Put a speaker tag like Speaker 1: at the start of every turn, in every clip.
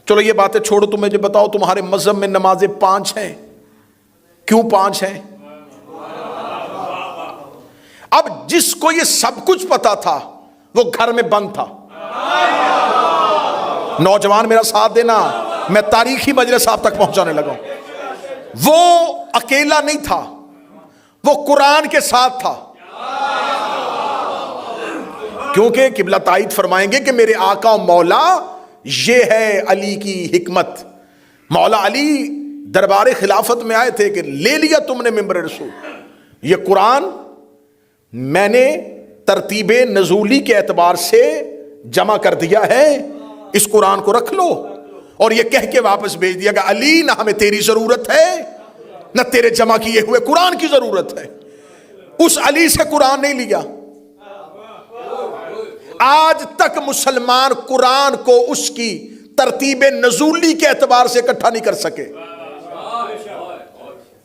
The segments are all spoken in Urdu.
Speaker 1: چلو یہ باتیں چھوڑو، تم مجھے بتاؤ تمہارے مذہب میں نمازیں 5 ہیں، کیوں 5 ہیں؟ اب جس کو یہ سب کچھ پتا تھا وہ گھر میں بند تھا. نوجوان میرا ساتھ دینا، میں تاریخی مجلس آپ تک پہنچانے لگا ہوں. وہ اکیلا نہیں تھا، وہ قرآن کے ساتھ تھا. کیونکہ قبلہ تائید فرمائیں گے کہ میرے آقا و مولا یہ ہے علی کی حکمت. مولا علی دربار خلافت میں آئے تھے کہ لے لیا تم نے ممبر رسول، یہ قرآن میں نے ترتیب نزولی کے اعتبار سے جمع کر دیا ہے، اس قرآن کو رکھ لو. اور یہ کہہ کے واپس بھیج دیا کہ علی نہ ہمیں تیری ضرورت ہے نہ تیرے جمع کیے ہوئے قرآن کی ضرورت ہے. اس علی سے قرآن نہیں لیا. آج تک مسلمان قرآن کو اس کی ترتیب نزولی کے اعتبار سے اکٹھا نہیں کر سکے.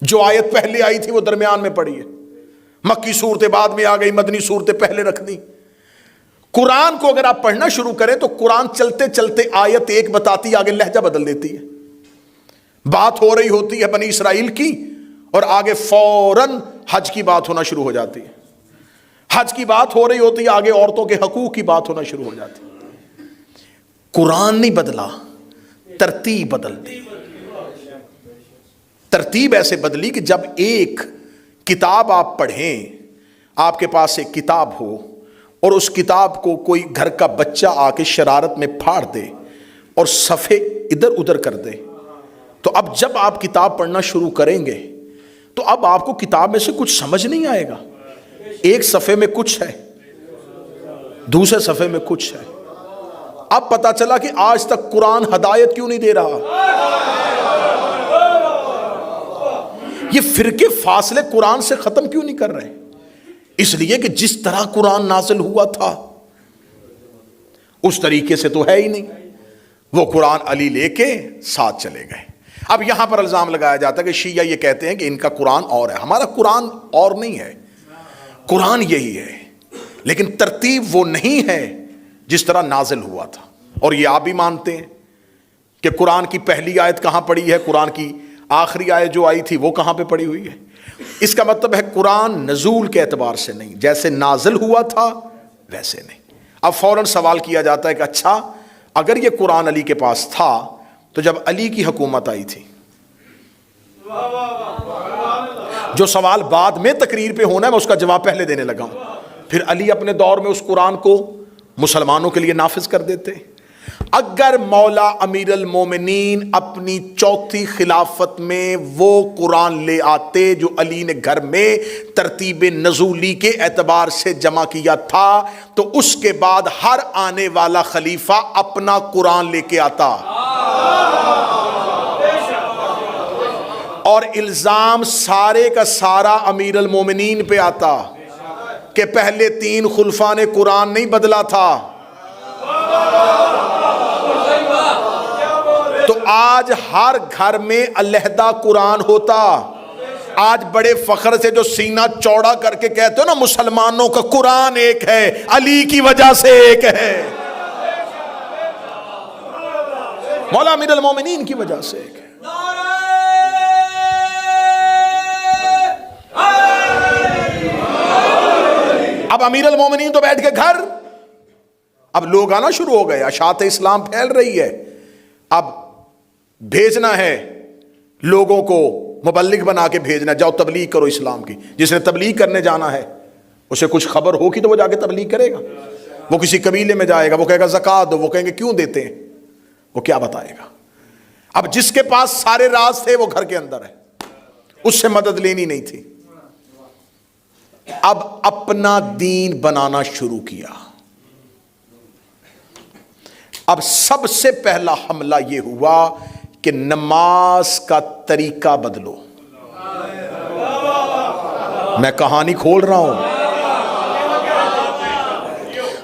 Speaker 1: جو آیت پہلے آئی تھی وہ درمیان میں پڑی ہے، مکی صورتیں بعد میں آ گئی، مدنی صورتیں پہلے رکھ دی. قرآن کو اگر آپ پڑھنا شروع کریں تو قرآن چلتے چلتے آیت ایک بتاتی آگے لہجہ بدل دیتی ہے. بات ہو رہی ہوتی ہے بنی اسرائیل کی اور آگے فوراً حج کی بات ہونا شروع ہو جاتی ہے. حج کی بات ہو رہی ہوتی ہے آگے عورتوں کے حقوق کی بات ہونا شروع ہو جاتی ہے. قرآن نہیں بدلا، ترتیب بدل دی. ترتیب ایسے بدلی کہ جب ایک کتاب آپ پڑھیں، آپ کے پاس ایک کتاب ہو اور اس کتاب کو کوئی گھر کا بچہ آ کے شرارت میں پھاڑ دے اور صفحے ادھر ادھر کر دے، تو اب جب آپ کتاب پڑھنا شروع کریں گے تو اب آپ کو کتاب میں سے کچھ سمجھ نہیں آئے گا. ایک صفحے میں کچھ ہے، دوسرے صفحے میں کچھ ہے. اب پتا چلا کہ آج تک قرآن ہدایت کیوں نہیں دے رہا. یہ فرقے فاصلے قرآن سے ختم کیوں نہیں کر رہے؟ اس لیے کہ جس طرح قرآن نازل ہوا تھا اس طریقے سے تو ہے ہی نہیں. وہ قرآن علی لے کے ساتھ چلے گئے. اب یہاں پر الزام لگایا جاتا ہے کہ شیعہ یہ کہتے ہیں کہ ان کا قرآن اور ہے. ہمارا قرآن اور نہیں ہے، قرآن یہی ہے، لیکن ترتیب وہ نہیں ہے جس طرح نازل ہوا تھا. اور یہ آپ بھی مانتے ہیں کہ قرآن کی پہلی آیت کہاں پڑی ہے، قرآن کی آخری آیت جو آئی تھی وہ کہاں پہ پڑی ہوئی ہے. اس کا مطلب ہے قرآن نزول کے اعتبار سے نہیں، جیسے نازل ہوا تھا ویسے نہیں. اب فوراً سوال کیا جاتا ہے کہ اچھا اگر یہ قرآن علی کے پاس تھا تو جب علی کی حکومت آئی تھی، جو سوال بعد میں تقریر پہ ہونا ہے میں اس کا جواب پہلے دینے لگا ہوں. پھر علی اپنے دور میں اس قرآن کو مسلمانوں کے لیے نافذ کر دیتے. اگر مولا امیر المومنین اپنی چوتھی خلافت میں وہ قرآن لے آتے جو علی نے گھر میں ترتیب نزولی کے اعتبار سے جمع کیا تھا تو اس کے بعد ہر آنے والا خلیفہ اپنا قرآن لے کے آتا اور الزام سارے کا سارا امیر المومنین پہ آتا کہ پہلے 3 خلفاء نے قرآن نہیں بدلا تھا. تو آج ہر گھر میں علیحدہ قرآن ہوتا. آج بڑے فخر سے جو سینہ چوڑا کر کے کہتے ہو نا مسلمانوں کا قرآن ایک ہے، علی کی وجہ سے ایک ہے، مولا امیر المومنین کی وجہ سے ایک ہے. اب امیر المومنین تو بیٹھ کے گھر، اب لوگ آنا شروع ہو گئے، اشاعت اسلام پھیل رہی ہے. اب بھیجنا ہے لوگوں کو، مبلغ بنا کے بھیجنا، جاؤ تبلیغ کرو اسلام کی. جس نے تبلیغ کرنے جانا ہے اسے کچھ خبر ہوگی تو وہ جا کے تبلیغ کرے گا. وہ کسی قبیلے میں جائے گا، وہ کہے گا زکوٰۃ دو، وہ کہیں گے کیوں دیتے ہیں، وہ کیا بتائے گا. اب جس کے پاس سارے راز تھے وہ گھر کے اندر ہے، اس سے مدد لینی نہیں تھی. اب اپنا دین بنانا شروع کیا. اب سب سے پہلا حملہ یہ ہوا کہ نماز کا طریقہ بدلو. میں کہانی کھول رہا ہوں.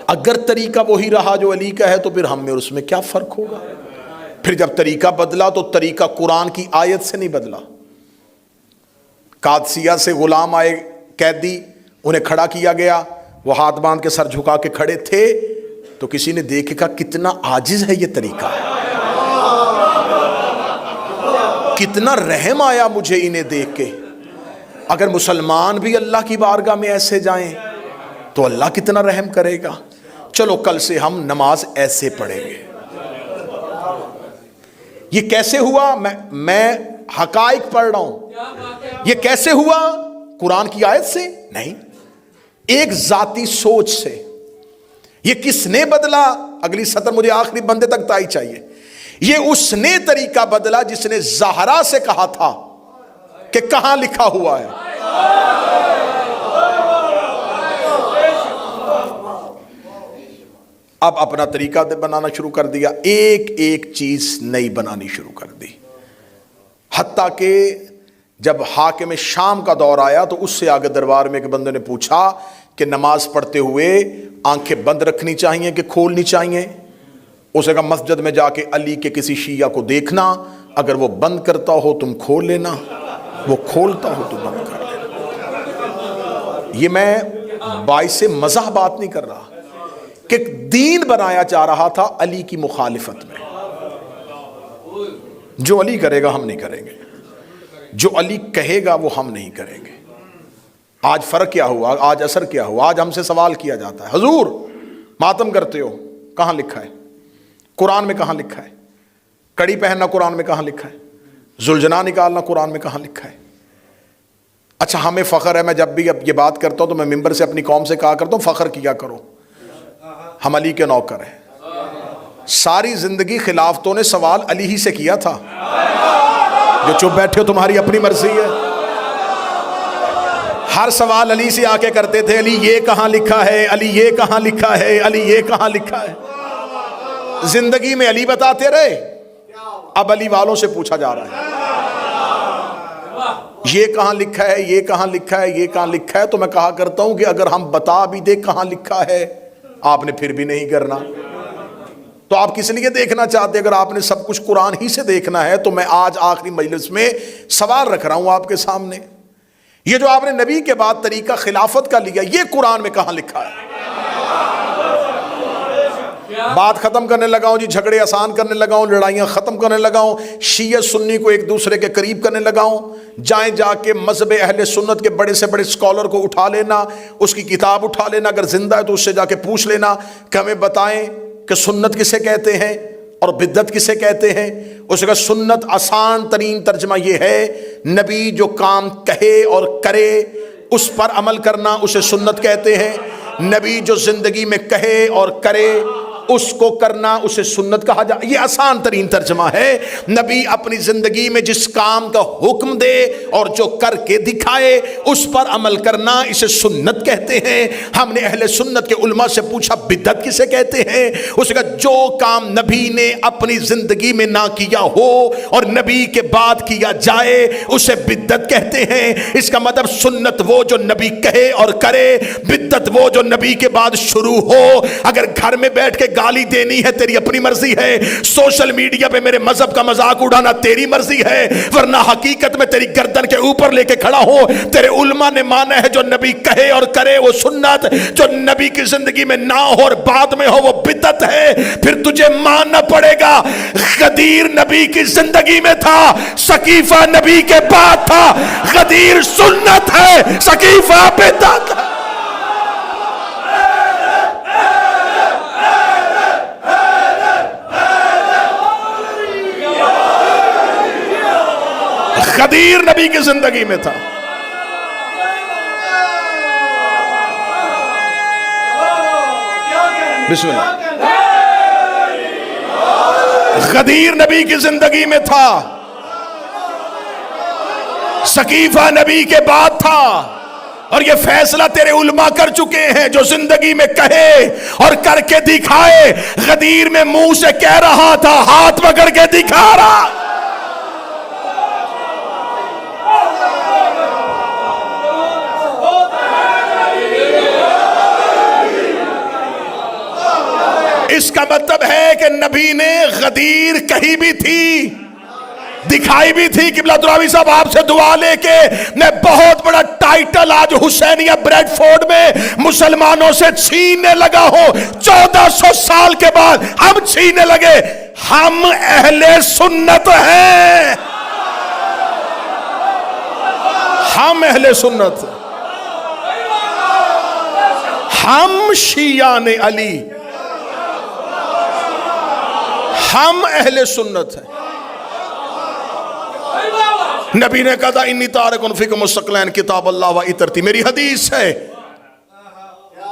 Speaker 1: اگر طریقہ وہی رہا جو علی کا ہے تو پھر ہم میں اور اس میں کیا فرق ہوگا. پھر جب طریقہ بدلا تو طریقہ قرآن کی آیت سے نہیں بدلا. قادسیہ سے غلام آئے قیدی، انہیں کھڑا کیا گیا، وہ ہاتھ باندھ کے سر جھکا کے کھڑے تھے تو کسی نے دیکھ کے کہا کتنا عاجز ہے یہ طریقہ. کتنا رحم آیا مجھے انہیں دیکھ کے. اگر مسلمان بھی اللہ کی بارگاہ میں ایسے جائیں تو اللہ کتنا رحم کرے گا. چلو کل سے ہم نماز ایسے پڑھیں گے. یہ کیسے ہوا؟ میں حقائق پڑھ رہا ہوں. یہ کیسے ہوا؟ قرآن کی آیت سے نہیں، ایک ذاتی سوچ سے. یہ کس نے بدلا؟ اگلی سطر مجھے آخری بندے تک تائی چاہیے. یہ اس نے طریقہ بدلا جس نے زہرا سے کہا تھا کہ کہاں لکھا ہوا ہے. اب اپنا طریقہ بنانا شروع کر دیا، ایک ایک چیز نئی بنانی شروع کر دی. حتیٰ کہ جب حاکم شام کا دور آیا تو اس سے آگے دربار میں ایک بندے نے پوچھا کہ نماز پڑھتے ہوئے آنکھیں بند رکھنی چاہیے کہ کھولنی چاہیے؟ اسے کہا مسجد میں جا کے علی کے کسی شیعہ کو دیکھنا، اگر وہ بند کرتا ہو تم کھول لینا، وہ کھولتا ہو تو بند کر لینا. یہ میں باعث مزاح بات نہیں کر رہا کہ دین بنایا جا رہا تھا علی کی مخالفت میں. جو علی کرے گا ہم نہیں کریں گے، جو علی کہے گا وہ ہم نہیں کریں گے. آج فرق کیا ہوا؟ آج اثر کیا ہوا؟ آج ہم سے سوال کیا جاتا ہے حضور ماتم کرتے ہو، کہاں لکھا ہے؟ قرآن میں کہاں لکھا ہے؟ کڑی پہننا قرآن میں کہاں لکھا ہے؟ زلجنا نکالنا قرآن میں کہاں لکھا ہے؟ اچھا ہمیں فخر ہے، میں جب بھی اب یہ بات کرتا ہوں تو میں ممبر سے اپنی قوم سے کہا کرتا ہوں فخر کیا کرو، ہم علی کے نوکر ہیں. ساری زندگی خلافتوں نے سوال علی ہی سے کیا تھا. جو چپ بیٹھے ہو تمہاری اپنی مرضی ہے. ہر سوال علی سے آ کے کرتے تھے، علی یہ کہاں لکھا ہے، علی یہ کہاں لکھا ہے، علی یہ کہاں لکھا ہے. زندگی میں علی بتاتے رہے، اب علی والوں سے پوچھا جا رہا ہے یہ کہاں لکھا ہے، یہ کہاں لکھا ہے، یہ کہاں لکھا ہے. تو میں کہا کرتا ہوں کہ اگر ہم بتا بھی دیں کہاں لکھا ہے آپ نے پھر بھی نہیں کرنا تو آپ کس لیے دیکھنا چاہتے؟ اگر آپ نے سب کچھ قرآن ہی سے دیکھنا ہے تو میں آج آخری مجلس میں سوال رکھ رہا ہوں آپ کے سامنے، یہ جو آپ نے نبی کے بعد طریقہ خلافت کا لیا یہ قرآن میں کہاں لکھا ہے؟ بات ختم کرنے لگا ہوں جی، جھگڑے آسان کرنے لگا ہوں، لڑائیاں ختم کرنے لگا ہوں، شیعہ سنی کو ایک دوسرے کے قریب کرنے لگا ہوں. جائیں جا کے مذہب اہل سنت کے بڑے سے بڑے سکولر کو اٹھا لینا، اس کی کتاب اٹھا لینا، اگر زندہ ہے تو اس سے جا کے پوچھ لینا کہ ہمیں بتائیں کہ سنت کسے کہتے ہیں اور بدعت کسے کہتے ہیں. اس کا سنت آسان ترین ترجمہ یہ ہے، نبی جو کام کہے اور کرے اس پر عمل کرنا اسے سنت کہتے ہیں. نبی جو زندگی میں کہے اور کرے اس کو کرنا اسے سنت کہا جائے. یہ آسان ترین ترجمہ ہے. نبی اپنی زندگی میں جس کام کا حکم دے اور جو کر کے دکھائے اس پر عمل کرنا اسے سنت کہتے ہیں. ہم نے اہل سنت کے علماء سے پوچھا بدعت کسے کہتے ہیں؟ اس کا جو کام نبی نے اپنی زندگی میں نہ کیا ہو اور نبی کے بعد کیا جائے اسے بدعت کہتے ہیں. اس کا مطلب سنت وہ جو نبی کہے اور کرے، بدعت وہ جو نبی کے بعد شروع ہو. اگر گھر میں بیٹھ کے گالی دینی ہے تیری اپنی مرضی ہے، سوشل میڈیا پہ میرے مذہب کا مذاق اڑانا تیری مرضی ہے، ورنہ حقیقت میں تیری گردن کے اوپر لے کے کھڑا ہو. تیرے علماء نے مانا ہے جو نبی کہے اور کرے وہ سنت، جو نبی کی زندگی میں نہ ہو اور بعد میں ہو وہ بدعت ہے. پھر تجھے ماننا پڑے گا غدیر نبی کی زندگی میں تھا، سقیفہ نبی کے بعد تھا. غدیر سنت ہے، سقیفہ بدعت ہے. غدیر نبی کی زندگی میں تھا. بسم اللہ. غدیر نبی کی زندگی میں تھا، سقیفہ نبی کے بعد تھا. اور یہ فیصلہ تیرے علماء کر چکے ہیں، جو زندگی میں کہے اور کر کے دکھائے. غدیر میں منہ سے کہہ رہا تھا، ہاتھ پکڑ کے دکھا رہا. اس کا مطلب ہے کہ نبی نے غدیر کہی بھی تھی، دکھائی بھی تھی. قبلہ دراوی صاحب آپ سے دعا لے کے میں بہت بڑا ٹائٹل آج حسینیہ بریڈ فورڈ میں مسلمانوں سے چھیننے لگا ہوں. 1400 سال کے بعد ہم چھیننے لگے. ہم اہل سنت ہیں. ہم اہل سنت، ہم شیعان علی، ہم اہل سنت ہیں۔ نبی نے کہا انی تارک فیکم الثقلین کتاب اللہ و عطرتی، میری حدیث ہے،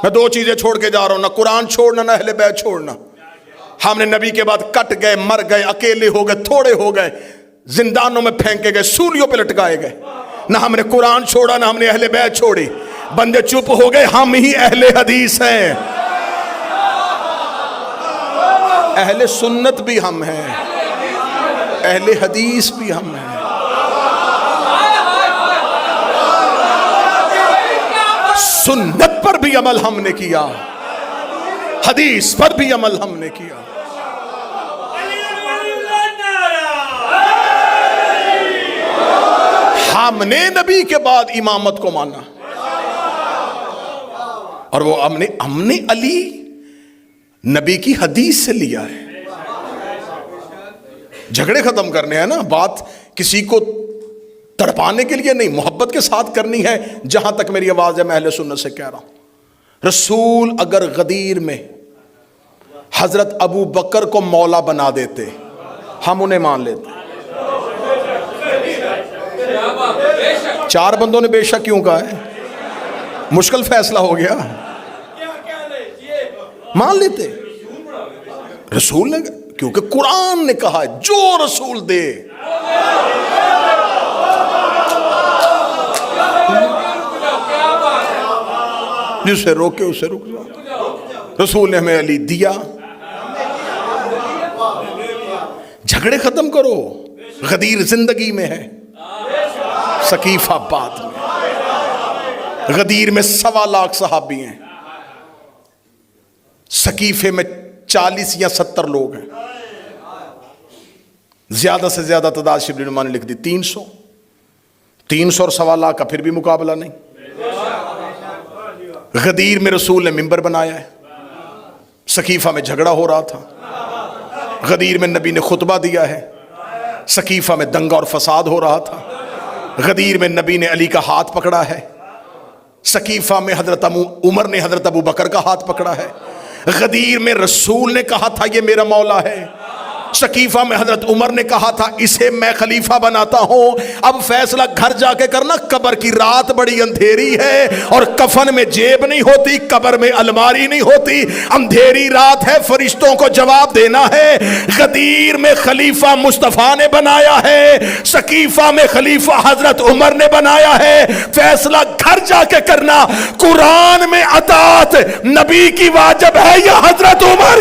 Speaker 1: میں دو چیزیں چھوڑ کے جا رہا ہوں، نہ قرآن چھوڑنا نہ اہل بیت چھوڑنا۔ ہم نے نبی کے بعد کٹ گئے، مر گئے، اکیلے ہو گئے، تھوڑے ہو گئے، زندانوں میں پھینکے گئے، سولیوں پہ لٹکائے گئے، نہ ہم نے قرآن چھوڑا نہ ہم نے اہل بیت چھوڑی، بندے چپ ہو گئے، ہم ہی اہل حدیث ہیں، اہل سنت بھی ہم ہیں، اہل حدیث بھی ہم ہیں۔ سنت پر بھی عمل ہم نے کیا، حدیث پر بھی عمل ہم نے کیا۔ ہم نے نبی کے بعد امامت کو مانا، اور وہ ہم نے علی نبی کی حدیث سے لیا ہے۔ جھگڑے ختم کرنے ہیں نا، بات کسی کو تڑپانے کے لیے نہیں، محبت کے ساتھ کرنی ہے۔ جہاں تک میری آواز ہے میں اہل سنت سے کہہ رہا ہوں، رسول اگر غدیر میں حضرت ابو بکر کو مولا بنا دیتے ہم انہیں مان لیتے۔ چار بندوں نے بے شک کیوں کہا ہے، مشکل فیصلہ ہو گیا، مان لیتے رسول نے، کیونکہ قرآن نے کہا جو رسول دے۔ جسے روکے اسے رک جاؤ، رسول نے ہمیں علی دیا۔ جھگڑے ختم کرو، غدیر زندگی میں ہے، ثقیفہ بعد میں۔ غدیر میں 1.25 لاکھ صحابی ہیں، ثقیفے میں 40 یا 70 لوگ ہیں، زیادہ سے زیادہ تعداد شبلی نما نے لکھ دی 300 اور 1.25 لاکھ کا پھر بھی مقابلہ نہیں۔ غدیر میں رسول نے منبر بنایا ہے، ثقیفہ میں جھگڑا ہو رہا تھا، غدیر میں نبی نے خطبہ دیا ہے، ثقیفہ میں دنگا اور فساد ہو رہا تھا، غدیر میں نبی نے علی کا ہاتھ پکڑا ہے، ثقیفہ میں حضرت عمر نے حضرت ابو بکر کا ہاتھ پکڑا ہے، غدیر میں رسول نے کہا تھا یہ میرا مولا ہے، ثقیفہ میں حضرت عمر نے کہا تھا اسے میں خلیفہ بناتا ہوں۔ اب فیصلہ گھر جا کے کرنا، قبر کی رات بڑی اندھیری ہے، اور کفن میں جیب نہیں ہوتی، قبر میں الماری نہیں ہوتی، اندھیری رات ہے، فرشتوں کو جواب دینا ہے۔ غدیر میں خلیفہ مصطفیٰ نے بنایا ہے، ثقیفہ میں خلیفہ حضرت عمر نے بنایا ہے۔ فیصلہ گھر جا کے کرنا، قرآن میں اطاعت نبی کی واجب ہے یا حضرت عمر